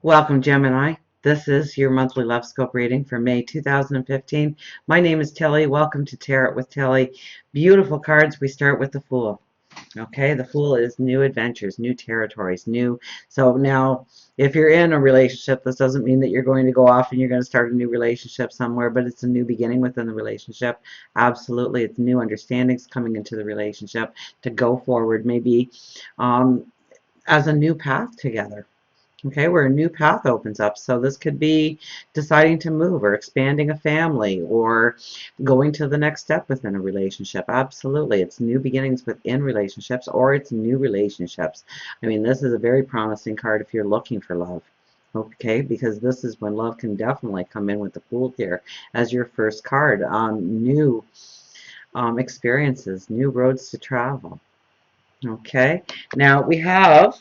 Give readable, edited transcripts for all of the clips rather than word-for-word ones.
Welcome, Gemini. This is your monthly Lovescope reading for May 2015. My name is Tilly. Welcome to Tarot with Tilly. Beautiful cards. We start with the Fool. Okay, the Fool is new adventures, new territories, new. So now, if you're in a relationship, this doesn't mean that you're going to go off and you're going to start a new relationship somewhere, but it's a new beginning within the relationship. Absolutely, it's new understandings coming into the relationship to go forward, maybe as a new path together. Okay, where a new path opens up. So this could be deciding to move or expanding a family or going to the next step within a relationship. Absolutely. It's new beginnings within relationships or it's new relationships. I mean, this is a very promising card if you're looking for love. Okay, because this is when love can definitely come in with the Fool here as your first card. New experiences, new roads to travel. Okay, now we have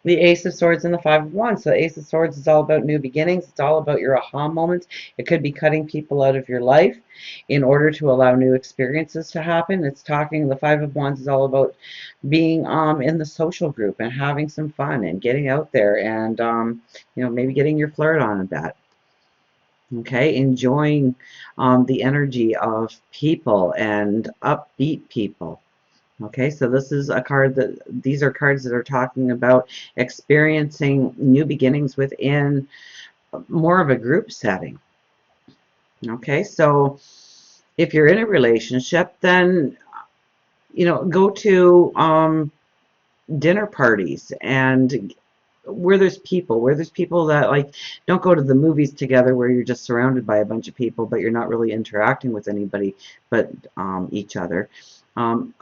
the Ace of Swords and the Five of Wands. So the Ace of Swords is all about new beginnings. It's all about your aha moments. It could be cutting people out of your life in order to allow new experiences to happen. It's talking, the Five of Wands is all about being in the social group and having some fun and getting out there and, maybe getting your flirt on a bit. Okay, enjoying the energy of people and upbeat people. Okay, so this is a card that, these are cards that are talking about experiencing new beginnings within more of a group setting. Okay, so if you're in a relationship, then, go to dinner parties and where there's people that, like, don't go to the movies together where you're just surrounded by a bunch of people, but you're not really interacting with anybody but each other.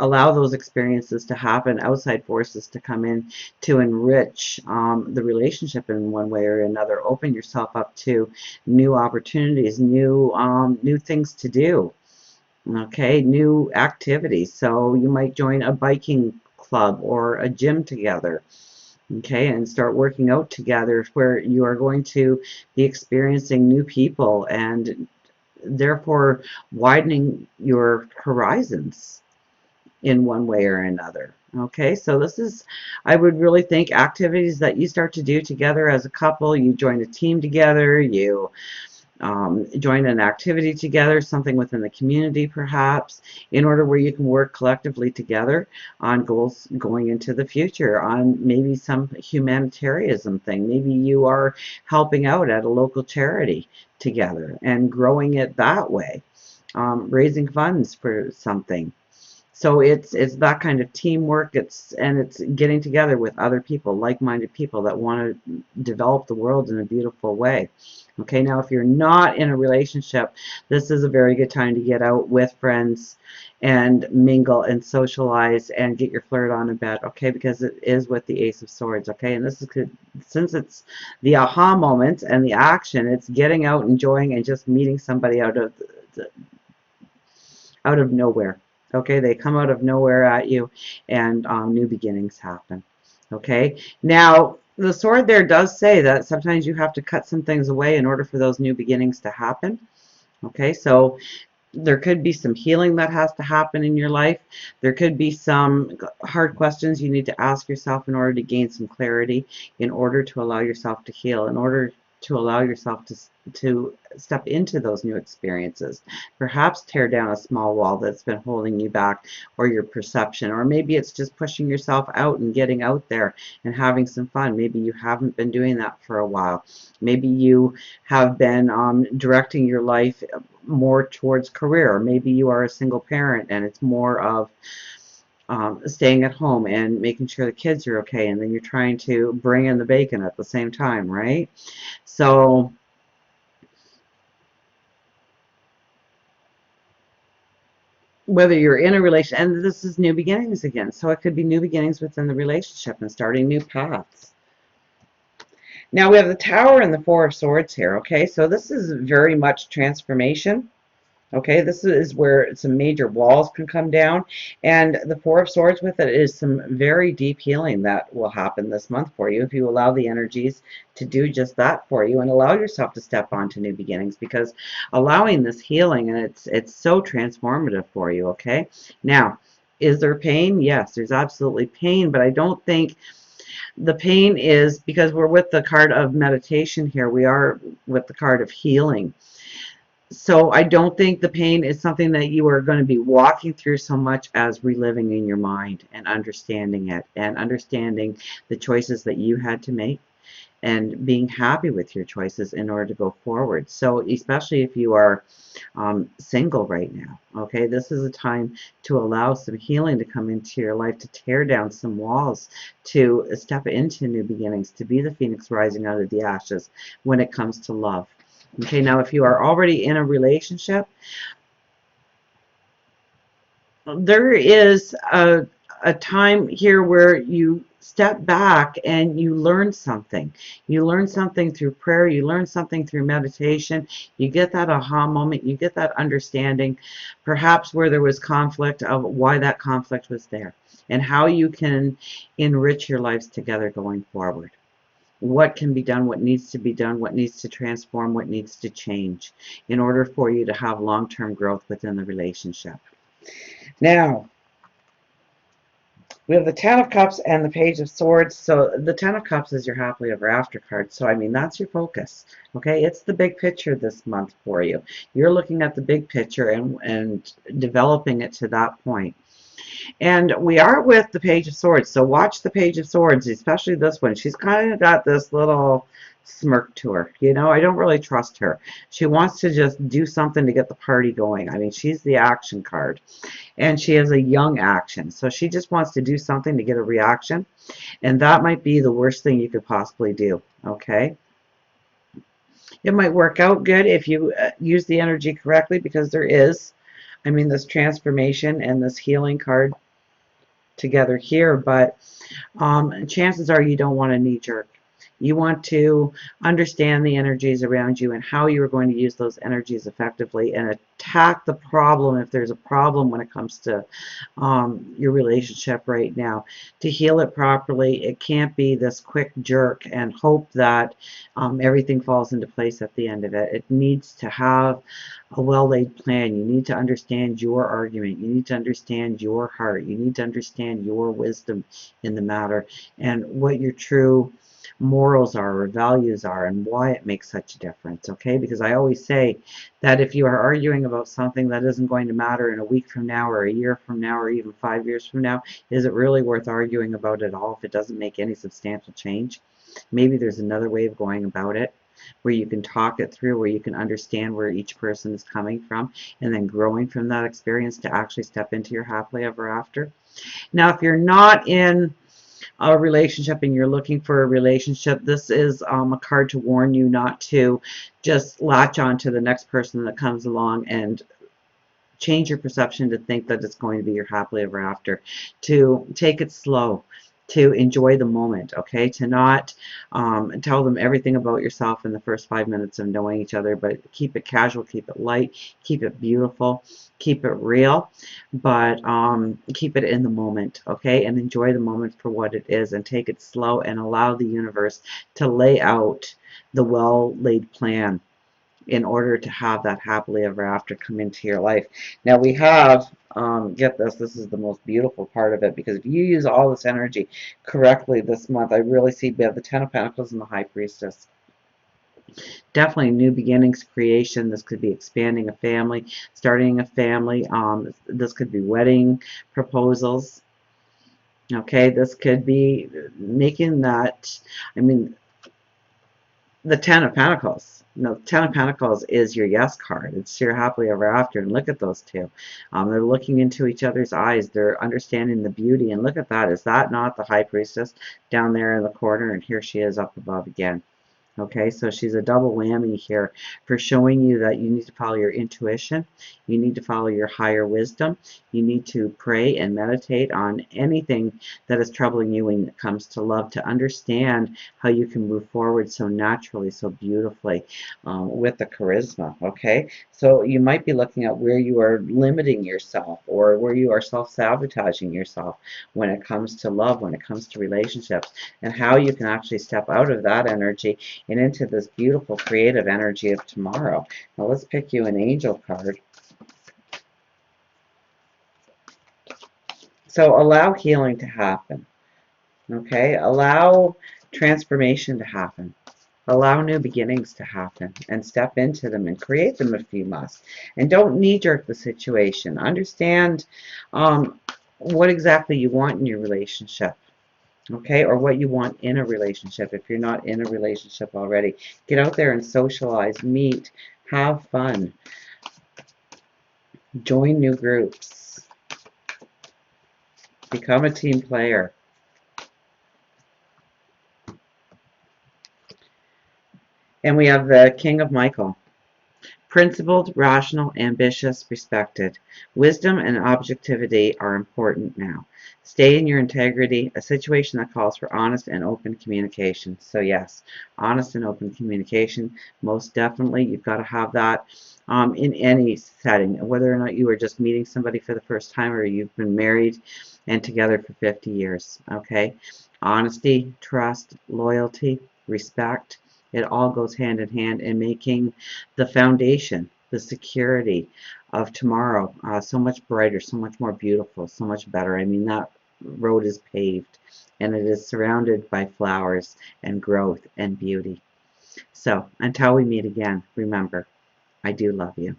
Allow those experiences to happen, outside forces to come in to enrich the relationship in one way or another. Open yourself up to new opportunities, new things to do. Okay, new activities. So you might join a biking club or a gym together. Okay, and start working out together where you are going to be experiencing new people and therefore widening your horizons in one way or another. Okay, so this is, I would really think, activities that you start to do together as a couple. You join a team together, you join an activity together, something within the community perhaps, in order where you can work collectively together on goals going into the future, on maybe some humanitarianism thing. Maybe you are helping out at a local charity together and growing it that way, raising funds for something. So it's that kind of teamwork. It's getting together with other people, like-minded people that want to develop the world in a beautiful way. Okay, now if you're not in a relationship, this is a very good time to get out with friends and mingle and socialize and get your flirt on a bit, okay, because it is with the Ace of Swords, okay, and this is good, since it's the aha moment and the action, it's getting out, enjoying, and just meeting somebody out of nowhere. Okay, they come out of nowhere at you, and new beginnings happen. Okay, now the sword there does say that sometimes you have to cut some things away in order for those new beginnings to happen. Okay, so there could be some healing that has to happen in your life. There could be some hard questions you need to ask yourself in order to gain some clarity, in order to allow yourself to heal, in order to allow yourself to step into those new experiences. Perhaps tear down a small wall that's been holding you back, or your perception, or maybe it's just pushing yourself out and getting out there and having some fun. Maybe you haven't been doing that for a while. Maybe you have been directing your life more towards career. Maybe you are a single parent and it's more of staying at home and making sure the kids are okay, and then you're trying to bring in the bacon at the same time, right? So whether you're in a relation, and this is new beginnings again, so it could be new beginnings within the relationship and starting new paths. Now we have the Tower and the Four of Swords here, okay? So this is very much transformation. Okay, this is where some major walls can come down, and the Four of Swords with it is some very deep healing that will happen this month for you if you allow the energies to do just that for you and allow yourself to step on to new beginnings, because allowing this healing, and it's so transformative for you. Okay, now, is there pain? Yes, there's absolutely pain, but I don't think The pain is because we're with the card of meditation here. We are with the card of healing. So I don't think the pain is something that you are going to be walking through so much as reliving in your mind and understanding it and understanding the choices that you had to make and being happy with your choices in order to go forward. So especially if you are single right now, okay, this is a time to allow some healing to come into your life, to tear down some walls, to step into new beginnings, to be the phoenix rising out of the ashes when it comes to love. Okay, now if you are already in a relationship, there is a time here where you step back and you learn something. You learn something through prayer, you learn something through meditation, you get that aha moment, you get that understanding, perhaps where there was conflict, of why that conflict was there, and how you can enrich your lives together going forward. What can be done, what needs to be done, what needs to transform, what needs to change in order for you to have long-term growth within the relationship. Now, we have the Ten of Cups and the Page of Swords. So the Ten of Cups is your happily ever after card. So, I mean, that's your focus. Okay, it's the big picture this month for you. You're looking at the big picture and developing it to that point. And we are with the Page of Swords. So watch the Page of Swords, especially this one. She's kind of got this little smirk to her. You know, I don't really trust her. She wants to just do something to get the party going. I mean, she's the action card. And she has a young action. So she just wants to do something to get a reaction. And that might be the worst thing you could possibly do. Okay? It might work out good if you use the energy correctly, because there is, I mean, this transformation and this healing card together here, but chances are you don't want to knee-jerk. You want to understand the energies around you and how you are going to use those energies effectively and attack the problem if there's a problem when it comes to your relationship right now. To heal it properly, it can't be this quick jerk and hope that everything falls into place at the end of it. It needs to have a well-laid plan. You need to understand your argument. You need to understand your heart. You need to understand your wisdom in the matter and what your true morals are or values are and why it makes such a difference. Okay, because I always say that if you are arguing about something that isn't going to matter in a week from now or a year from now or even 5 years from now, is it really worth arguing about it all if it doesn't make any substantial change? Maybe there's another way of going about it, where you can talk it through, where you can understand where each person is coming from, and then growing from that experience to actually step into your happily ever after. Now, if you're not in a relationship and you're looking for a relationship, this is a card to warn you not to just latch on to the next person that comes along and change your perception to think that it's going to be your happily ever after. To take it slow, to enjoy the moment, okay? To not tell them everything about yourself in the first 5 minutes of knowing each other, but keep it casual, keep it light, keep it beautiful, keep it real, but keep it in the moment, okay? And enjoy the moment for what it is, and take it slow and allow the universe to lay out the well-laid plan in order to have that happily ever after come into your life. Now we have, get this, this is the most beautiful part of it, because if you use all this energy correctly this month, I really see we have the Ten of Pentacles and the High Priestess. Definitely new beginnings, creation. This could be expanding a family, starting a family. This could be wedding proposals. Okay, this could be making that, I mean, the Ten of Pentacles. No, Ten of Pentacles is your yes card. It's your happily ever after. And look at those two. They're looking into each other's eyes. They're understanding the beauty. And look at that. Is that not the High Priestess down there in the corner? And here she is up above again. Okay, so she's a double whammy here for showing you that you need to follow your intuition, you need to follow your higher wisdom, you need to pray and meditate on anything that is troubling you when it comes to love, to understand how you can move forward so naturally, so beautifully with the charisma. Okay, so you might be looking at where you are limiting yourself or where you are self-sabotaging yourself when it comes to love, when it comes to relationships, and how you can actually step out of that energy and into this beautiful creative energy of tomorrow. Now let's pick you an angel card. So allow healing to happen. Okay? Allow transformation to happen. Allow new beginnings to happen and step into them and create them if you must. And don't knee-jerk the situation. Understand what exactly you want in your relationship, okay, or what you want in a relationship if you're not in a relationship already. Get out there and socialize, meet, have fun, join new groups, become a team player. And we have the King of Michael. Principled, rational, ambitious, respected. Wisdom and objectivity are important now. Stay in your integrity, a situation that calls for honest and open communication. So yes, honest and open communication, most definitely. You've got to have that in any setting, whether or not you are just meeting somebody for the first time or you've been married and together for 50 years, okay? Honesty, trust, loyalty, respect, it all goes hand in hand in making the foundation, the security of tomorrow so much brighter, so much more beautiful, so much better. I mean, that road is paved and it is surrounded by flowers and growth and beauty. So until we meet again, remember, I do love you.